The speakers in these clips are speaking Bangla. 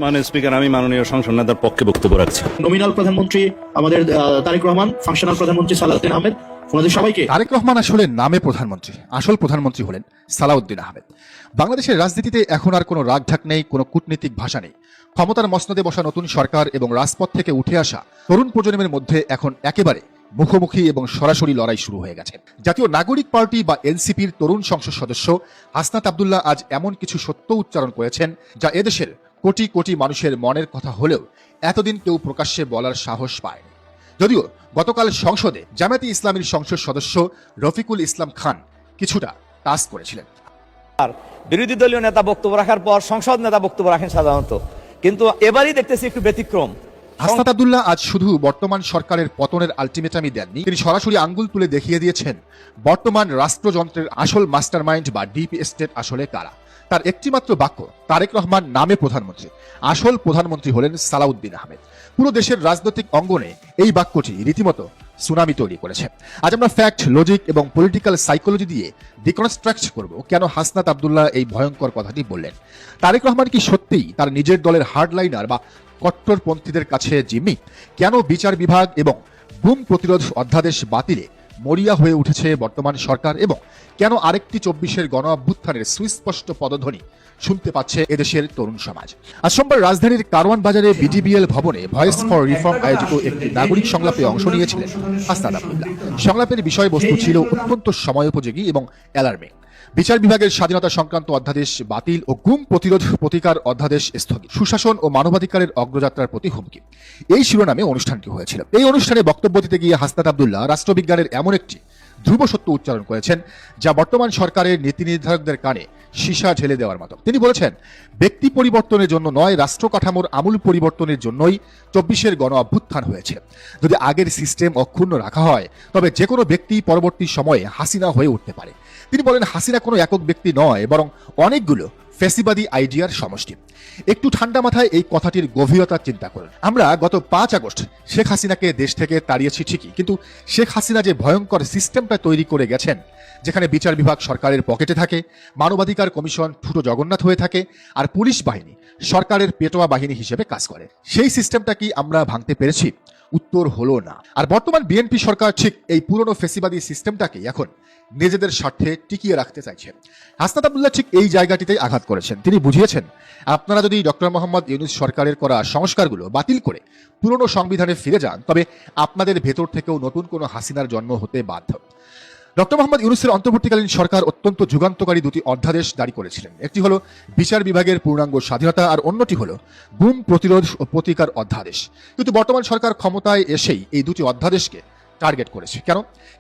মাননীয় স্পিকার, আমি মাননীয় সংসদ নেতার পক্ষে বক্তব্য রাখছি। নমিনাল প্রধানমন্ত্রী আমাদের তারেক রহমান, ফাংশনাল প্রধানমন্ত্রী সালাউদ্দিন আহমেদ, ওনাদের সবাইকে। তারেক রহমান আসলে নামে প্রধানমন্ত্রী, আসল প্রধানমন্ত্রী হলেন সালাউদ্দিন আহমেদ। বাংলাদেশের রাজনীতিতে এখন আর কোনো রাগঢাক নেই, কোনো কূটনীতিক ভাষা নেই। ক্ষমতার মসনদে বসা নতুন সরকার এবং রাজপথ থেকে উঠে আসা তরুণ প্রজন্মের মধ্যে এখন একেবারে মুখোমুখি এবং সরাসরি লড়াই শুরু হয়ে গেছে। জাতীয় নাগরিক পার্টি বা এনসিপির তরুণ সংসদ সদস্য হাসনাত আব্দুল্লাহ আজ এমন কিছু সত্য উচ্চারণ করেছেন যা এদেশের কোটি কোটি মানুষের মনের কথা হলেও এতদিন কেউ প্রকাশ্যে বলার সাহস পায়নি। যদিও গতকাল সংসদে জামায়াতে ইসলামীর সংসদ সদস্য রফিকুল ইসলাম খান কিছুটা টাচ করেছিলেন। আর বিরোধী দলীয় নেতা বক্তব্য রাখার পর সংসদ নেতা বক্তব্য রাখেন সাধারণত, কিন্তু এবারই দেখতেছি একটু ব্যতিক্রম। হাসনাত আব্দুল্লাহ আজ শুধু বর্তমান সরকারের পতনের আলটিমেটামই দেননি, তিনি সরাসরি আঙ্গুল তুলে দেখিয়ে দিয়েছেন বর্তমান রাষ্ট্রযন্ত্রের আসল মাস্টারমাইন্ড বা ডিপ স্টেট আসলে কারা। তার একটিমাত্র বাক্য, তারেক রহমান নামে প্রধানমন্ত্রী, আসল প্রধানমন্ত্রী হলেন সালাউদ্দিন আহমেদ। পুরো দেশের রাজনৈতিক অঙ্গনে এই বাক্যটি রীতিমতো সুনামি তৈরি করেছে। আজ আমরা ফ্যাক্ট, লজিক এবং পলিটিক্যাল সাইকোলজি দিয়ে ডিকনস্ট্রাক্ট করব কেন হাসনাত আব্দুল্লাহ এই ভয়ঙ্কর কথাটি বললেন। তারেক রহমান কি সত্যিই তার নিজের দলের হার্ডলাইনার বা কট্টরপন্থীদের কাছে জিম্মি? কেন বিচার বিভাগ এবং গুম প্রতিরোধ অধ্যাদেশ বাতিলে মরিয়া হয়ে উঠেছে বর্তমান সরকার, এবং কেন আরেকটি ২৪-এর গণ অভ্যুত্থানের সুস্পষ্ট পদধ্বনি শুনতে পাচ্ছে এদেশের তরুণ সমাজ? আজ সোমবার রাজধানীর কারওয়ান বাজারে বিডিবিএল ভবনে ভয়েস ফর রিফর্ম আয়োজিত একটি নাগরিক সংলাপে অংশ নিয়েছিলেন হাসনাত আব্দুল্লাহ। সংলাপের বিষয়বস্তু ছিল অত্যন্ত সময়োপযোগী এবং অ্যালার্মিং। বিচার বিভাগের স্বাধীনতা সংক্রান্ত অধ্যাদেশ বাতিল ও গুম প্রতিরোধ প্রতিকার অধ্যাদেশ স্থগিত, সুশাসন ও মানবাধিকারের অগ্রযাত্রার প্রতি হুমকি, এই শিরোনামে অনুষ্ঠানটি হয়েছিল। এই অনুষ্ঠানে বক্তব্য দিতে গিয়ে হাসনাত আব্দুল্লাহ রাষ্ট্রবিজ্ঞানের এমন একটি ধ্রুব সত্য উচ্চারণ করেছেন যা বর্তমান সরকারের নীতি নির্ধারকদের কানে সীসা ঢেলে দেওয়ার মতো। তিনি বলেছেন, ব্যক্তি পরিবর্তনের জন্য নয়, রাষ্ট্র কাঠামোর আমূল পরিবর্তনের জন্যই ২৪-এর গণ অভ্যুত্থান হয়েছে। যদি আগের সিস্টেম অক্ষুণ্ণ রাখা হয় তবে যে কোনো ব্যক্তি পরবর্তী সময়ে হাসিনা হয়ে উঠতে পারে। তিনি বলেন, হাসিনা কোনো একক ব্যক্তি নয়, বরং অনেকগুলো ফ্যাসিবাদী আইডিয়ার সমষ্টি। একটু ঠান্ডা মাথায় এই কথাটির গভীরতা চিন্তা করুন। আমরা গত ৫ আগস্ট শেখ হাসিনাকে দেশ থেকে তাড়িয়েছি ঠিকই, কিন্তু শেখ হাসিনা যে ভয়ঙ্কর সিস্টেমটা তৈরি করে গেছেন, যেখানে বিচার বিভাগ সরকারের পকেটে থাকে, মানবাধিকার কমিশন ঠুটো জগন্নাথ হয়ে থাকে, আর পুলিশ বাহিনী সরকারের পেটোয়া বাহিনী হিসেবে কাজ করে, সেই সিস্টেমটা কি আমরা ভাঙতে পেরেছি? উত্তর হলো না। আর বর্তমান বিএনপি সরকার ঠিক এই পুরনো ফেসিবাদী সিস্টেমটাকে এখন নিজেদের স্বার্থে টিকিয়ে রাখতে চাইছে। হাসনাত আব্দুল্লাহ ঠিক এই জায়গাটিতেই আঘাত করেছেন। তিনি বুঝিয়েছেন, আপনারা যদি ডক্টর মোহাম্মদ ইউনূস সরকারের করা সংস্কারগুলো বাতিল করে পুরনো সংবিধানে ফিরে যান, তবে আপনাদের ভেতর থেকেও নতুন কোনো হাসিনার জন্ম হতে বাধ্য। ডক্টর মোহাম্মদ ইউনূসের অন্তর্বর্তীকালীন সরকার অত্যন্ত যুগান্তকারী দুটি অধ্যাদেশ জারি করেছিলেন। একটি হলো বিচার বিভাগের পূর্ণাঙ্গ স্বাধীনতা, আর অন্যটি হলো গুম প্রতিরোধ ও প্রতিকার অধ্যাদেশ। কিন্তু বর্তমান সরকার ক্ষমতায় এসেই এই দুটি অধ্যাদেশকে টার্গেট করেছে। কেন?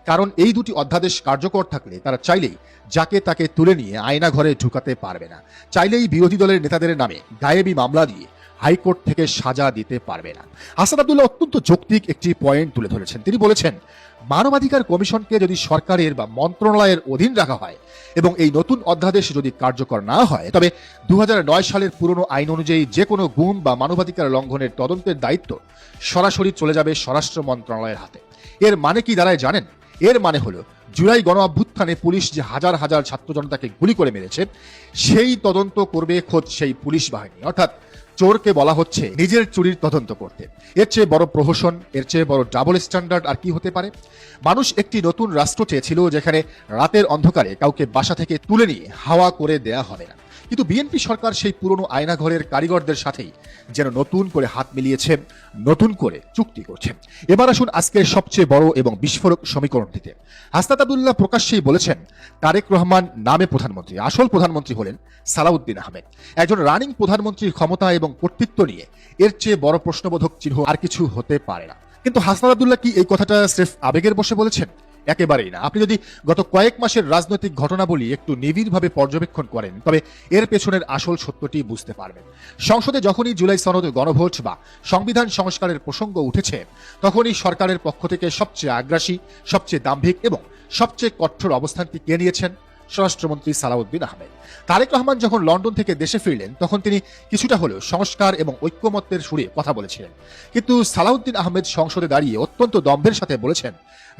কারণ এই দুটি অধ্যাদেশ কার্যকর থাকলে তারা চাইলেই যাকে তাকে তুলে নিয়ে আয়না ঘরে ঢুকাতে পারবে না, চাইলেই বিরোধী দলের নেতাদের নামে গায়েবী মামলা দিয়ে হাইকোর্ট থেকে সাজা দিতে পারবে না। হাসনাত আব্দুল্লাহ অত্যন্ত যৌক্তিক একটি পয়েন্ট তুলে ধরেছেন। তিনি বলেছেন, মানবাধিকার কমিশনকে যদি সরকারের বা মন্ত্রণালয়ের অধীন রাখা হয় এবং এই নতুন অধ্যাদেশ যদি কার্যকর না হয়, তবে ২০০৯ সালের পুরনো আইন অনুযায়ী যে কোনো গুম বা মানবাধিকার লঙ্ঘনের তদন্তের দায়িত্ব সরাসরি চলে যাবে স্বরাষ্ট্র মন্ত্রণালয়ের হাতে। এর মানে কি দাঁড়ায় জানেন? এর মানে হলো জুলাই গণ অভ্যুত্থানে পুলিশ যে হাজার হাজার ছাত্র জনতাকে গুলি করে মেরেছে, সেই তদন্ত করবে খোদ সেই পুলিশ বাহিনী। অর্থাৎ চোরকে বলা হচ্ছে নিজের চুরির তদন্ত করতে। এর চেয়ে বড় প্রহসন, এর চেয়ে বড় ডাবল স্ট্যান্ডার্ড আর কি হতে পারে? মানুষ একটি নতুন রাষ্ট্র চেয়েছিল, যেখানে রাতের অন্ধকারে কাউকে বাসা থেকে তুলে নিয়ে হাওয়া করে দেয়া হবে না। কিন্তু বিএনপি সরকার সেই পুরনো আয়নাঘরের কারিগরদের সাথেই যেন নতুন করে হাত মিলিয়েছে, নতুন করে চুক্তি করছে। এবার আসুন আজকের সবচেয়ে বড় এবং বিস্ফোরক সমীকরণটিতে। হাসনাত আব্দুল্লাহ প্রকাশ্যেই বলেছেন, তারেক রহমান নামে প্রধানমন্ত্রী, আসল প্রধানমন্ত্রী হলেন সালাউদ্দিন আহমেদ। একজন রানিং প্রধানমন্ত্রীর ক্ষমতা এবং কর্তৃত্ব নিয়ে এর চেয়ে বড় প্রশ্নবোধক চিহ্ন আর কিছু হতে পারে না। কিন্তু হাসনাত আব্দুল্লাহ কি এই কথাটা স্রেফ আবেগের বসে বলেছেন? একেবারেই না। আপনি যদি গত কয়েক মাসের রাজনৈতিক ঘটনাবলী একটু নিবিড়ভাবে পর্যবেক্ষণ করেন, তবে এর পেছনের আসল সত্যটি বুঝতে পারবেন। সংসদে যখনই জুলাই সনদ গণভোট বা সংবিধান সংস্কারের প্রসঙ্গ উঠেছে, তখনই সরকারের পক্ষ থেকে সবচেয়ে আগ্রাসী, সবচেয়ে দাম্ভিক এবং সবচেয়ে কঠোর অবস্থানটি কে নিয়েছেন? স্বরাষ্ট্রমন্ত্রী সালাউদ্দিন আহমেদ। তারেক রহমান যখন লন্ডন থেকে দেশে ফিরলেন তখন তিনি কিছুটা হলেও সংস্কার এবং ঐক্যমত্যের সুরে কথা বলেছিলেন, কিন্তু সালাউদ্দিন আহমেদ সংসদে দাঁড়িয়ে অত্যন্ত দম্ভের সাথে বলেছেন,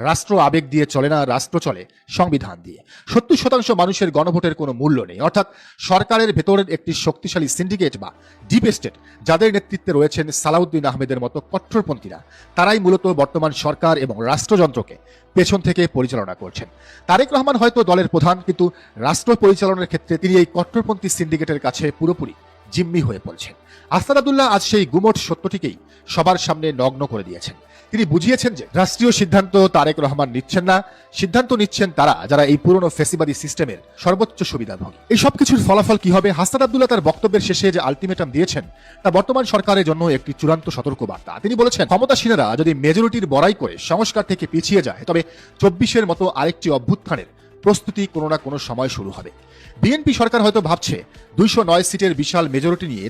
রাষ্ট্র আবেগ দিয়ে চলে না, রাষ্ট্র চলে সংবিধান দিয়ে। 70% মানুষের গণভোটের কোনো মূল্য নেই, অর্থাৎ সরকারের ভেতরের একটি শক্তিশালী সিন্ডিকেট বা ডিপ স্টেট, যাদের নেতৃত্বে রয়েছেন সালাউদ্দিন আহমেদের মতো কট্টরপন্থীরা, তারাই মূলত বর্তমান সরকার এবং রাষ্ট্রযন্ত্রকে পেছন থেকে পরিচালনা করছেন। তারেক রহমান হয়তো দলের প্রধান, কিন্তু রাষ্ট্র পরিচালনার ক্ষেত্রে তিনি এই কট্টরপন্থী সিন্ডিকেটের কাছে পুরোপুরি জিম্মি হয়ে পড়েছেন। আসাদুল্লাহ আজ সেই গুমট সত্যটিকেই সবার সামনে নগ্ন করে দিয়েছেন। তিনি বুঝিয়েছেন যে রাষ্ট্রীয় সিদ্ধান্ত তারেক রহমান নিচ্ছেন না, সিদ্ধান্ত নিচ্ছেন তারা, যারা এই পুরনো ফেসিবাদী সিস্টেমের সর্বোচ্চ সুবিধাভোগী। এই সব কিছুর ফলাফল কি হবে? হাসনাত আব্দুল্লাহ তার বক্তব্যের শেষে যে আলটিমেটাম দিয়েছেন তা বর্তমান সরকারের জন্য একটি চূড়ান্ত সতর্কবার্তা। তিনি বলেছেন, ক্ষমতাসীনেরা যদি মেজরিটির বড়াই করে সংস্কার থেকে পিছিয়ে যায়, তবে 24-এর মতো আরেকটি অভ্যুত্থানের প্রস্তুতি কোনো না কোনো সময় শুরু হবে। বিএনপি সরকার হয়তো ভাবছে 209 সিটের বিশাল মেজরিটি নিয়ে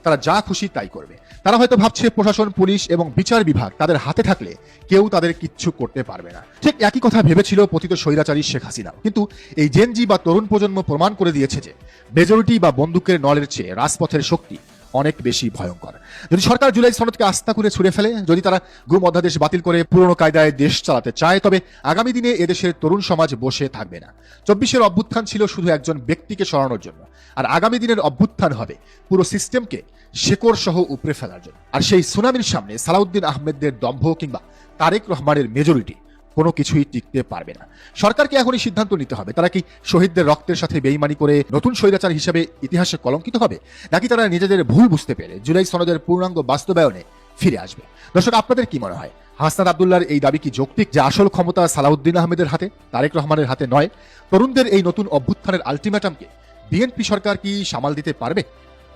তারা যা খুশি তাই করবে। তারা হয়তো ভাবছে প্রশাসন, পুলিশ এবং বিচার বিভাগ তাদের হাতে থাকলে কেউ তাদের কিচ্ছু করতে পারবে না। ঠিক একই কথা ভেবেছিল পতিত স্বৈরাচারী শেখ হাসিনা। কিন্তু এই জেনজি বা তরুণ প্রজন্ম প্রমাণ করে দিয়েছে যে মেজরিটি বা বন্দুকের নলের চেয়ে রাজপথের শক্তি অনেক বেশি ভয়ঙ্কর। যদি সরকার জুলাই সনদকে আস্থা করে ছুড়ে ফেলে, যদি তারা গুম অধ্যাদেশ বাতিল করে পুরনো কায়দায় দেশ চালাতে চায়, তবে আগামী দিনে এদেশের তরুণ সমাজ বসে থাকবে না। 24-এর অভ্যুত্থান ছিল শুধু একজন ব্যক্তিকে সরানোর জন্য, আর আগামী দিনের অভ্যুত্থান হবে পুরো সিস্টেমকে শেকড় সহ উপড়ে ফেলার জন্য। আর সেই সুনামির সামনে সালাউদ্দিন আহমেদদের দম্ভ কিংবা তারেক রহমানের মেজরিটি কোনো কিছুই টিকতে পারবে না। সরকারকে এখনই সিদ্ধান্ত নিতে হবে, তারা কি শহীদদের রক্তের সাথে বেইমানি করে নতুন স্বৈরাচার হিসেবে ইতিহাসে কলঙ্কিত হবে, নাকি তারা নিজেদের ভুল বুঝতে পেরে জুলাই সনদের পূর্ণাঙ্গ বাস্তবায়নে ফিরে আসবে? দর্শক, আপনাদের কি মনে হয়? হাসনাত আব্দুল্লাহর এই দাবি কি যৌক্তিক যে আসল ক্ষমতা সালাউদ্দিন আহমেদের হাতে, তারেক রহমানের হাতে নয়? তরুণদের এই নতুন অভ্যুত্থানের আলটিমেটামকে বিএনপি সরকার কি সামাল দিতে পারবে?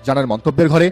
জানার মন্তব্যের ঘরে